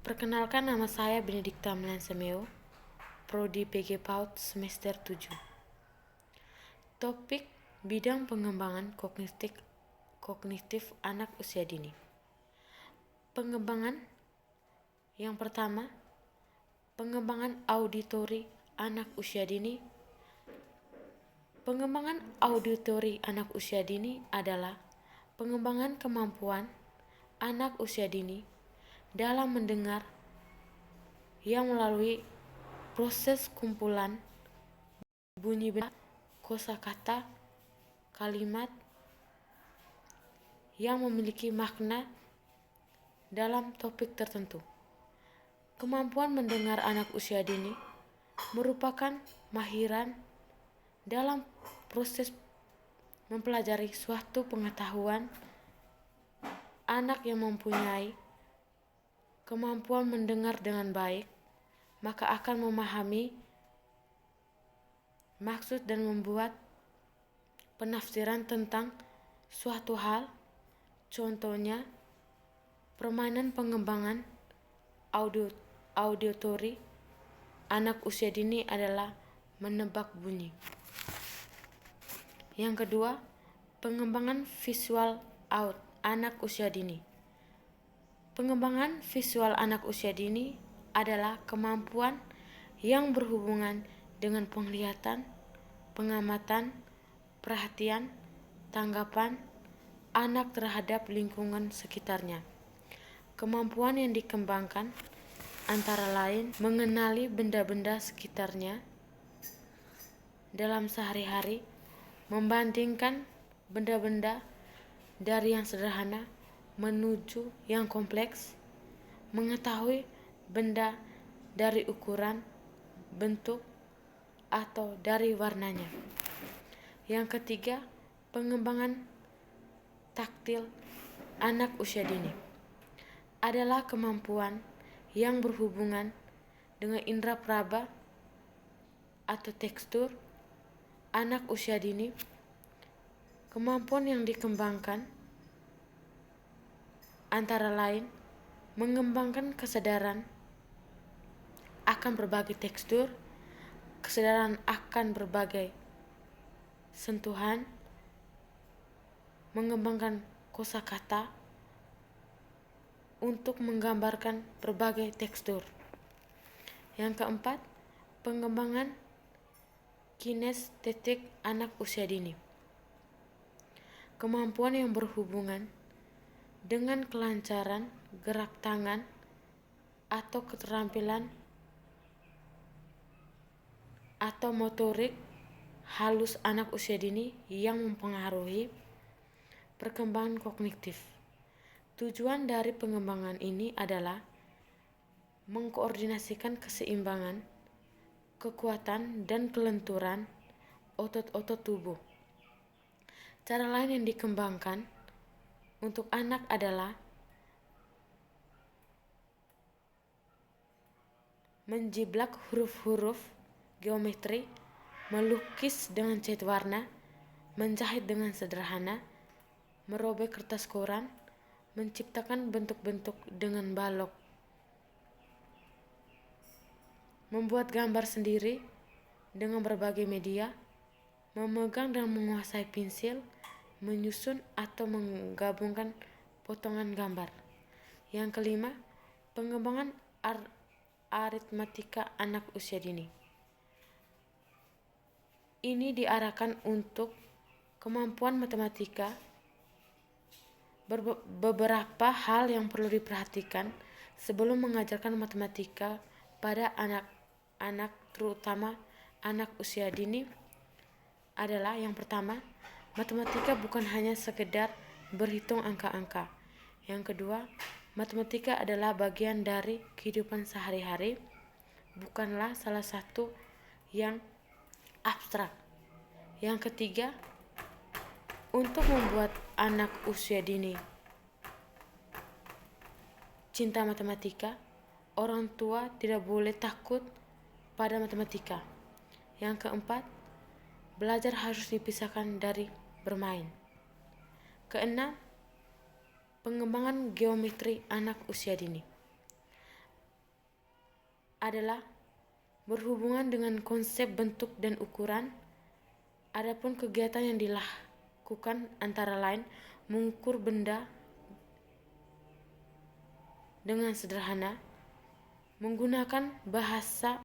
Perkenalkan, nama saya Benedikta Melansemeo, Prodi PG PAUD semester 7. Topik bidang pengembangan kognitif anak usia dini. Pengembangan yang pertama, pengembangan auditori anak usia dini. Pengembangan auditori anak usia dini adalah pengembangan kemampuan anak usia dini dalam mendengar yang melalui proses kumpulan bunyi benda, kosakata, kalimat yang memiliki makna dalam topik tertentu. Kemampuan mendengar anak usia dini merupakan mahiran dalam proses mempelajari suatu pengetahuan. Anak yang mempunyai kemampuan mendengar dengan baik, maka akan memahami maksud dan membuat penafsiran tentang suatu hal. Contohnya, permainan pengembangan auditori anak usia dini adalah menebak bunyi. Yang kedua, pengembangan visual anak usia dini. Pengembangan visual anak usia dini adalah kemampuan yang berhubungan dengan penglihatan, pengamatan, perhatian, tanggapan anak terhadap lingkungan sekitarnya. Kemampuan yang dikembangkan antara lain mengenali benda-benda sekitarnya dalam sehari-hari, membandingkan benda-benda dari yang sederhana menuju yang kompleks, mengetahui benda dari ukuran, bentuk, atau dari warnanya. Yang ketiga, pengembangan taktil anak usia dini adalah kemampuan yang berhubungan dengan indera praba atau tekstur anak usia dini. Kemampuan yang dikembangkan antara lain mengembangkan kesadaran akan berbagai tekstur, kesadaran akan berbagai sentuhan, mengembangkan kosakata untuk menggambarkan berbagai tekstur. Yang keempat, pengembangan kinestetik anak usia dini. Kemampuan yang berhubungan dengan kelancaran gerak tangan atau keterampilan atau motorik halus anak usia dini yang mempengaruhi perkembangan kognitif. Tujuan dari pengembangan ini adalah mengkoordinasikan keseimbangan, kekuatan, dan kelenturan otot-otot tubuh. Cara lain yang dikembangkan untuk anak adalah menjiblak huruf-huruf geometri, melukis dengan cat warna, menjahit dengan sederhana, merobek kertas koran, menciptakan bentuk-bentuk dengan balok, membuat gambar sendiri dengan berbagai media, memegang dan menguasai pensil, menyusun atau menggabungkan potongan gambar. Yang kelima, pengembangan aritmatika anak usia dini. Ini diarahkan untuk kemampuan matematika. Beberapa hal yang perlu diperhatikan sebelum mengajarkan matematika pada anak-anak, terutama anak usia dini, adalah yang pertama, matematika bukan hanya sekedar berhitung angka-angka. Yang kedua, matematika adalah bagian dari kehidupan sehari-hari, bukanlah salah satu yang abstrak. Yang ketiga, untuk membuat anak usia dini cinta matematika, orang tua tidak boleh takut pada matematika. Yang keempat, belajar harus dipisahkan dari bermain. Keenam, pengembangan geometri anak usia dini. adalah berhubungan dengan konsep bentuk dan ukuran. Adapun kegiatan yang dilakukan antara lain mengukur benda dengan sederhana, menggunakan bahasa